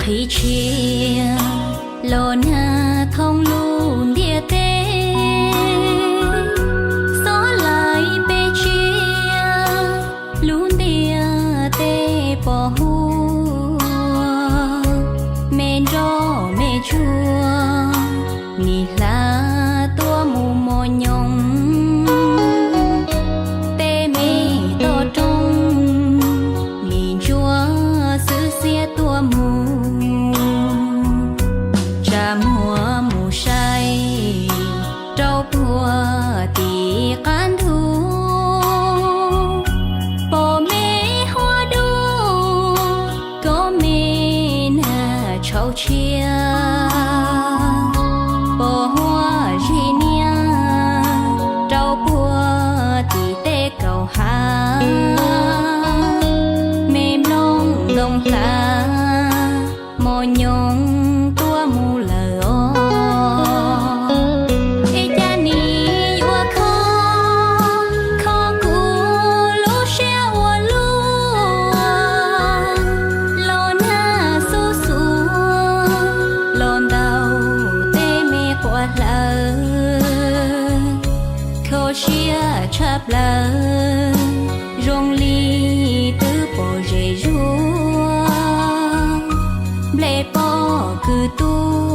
khi chia lon thông luôn địa tê gió lại bê chia luôn địa tê bỏ hùa mẹ rô mẹ chua ni là tua mù mò nhông tê mê to trong ni chua sự xia tua mù cha mùa mù say trâu bùa tì can thu bỏ mê hoa đu có mê nà trâu chia bỏ hoa rì nia trâu bùa tì tê cầu hà mềm lông lông ta mò nhông tua mù lờ ê cha ni ua khó cú lô xe ua lua lon ha su su lon đầu tê mê qua lờ khô chia chắp lờ rong ly tứ bộ rê rua ble po cứ tu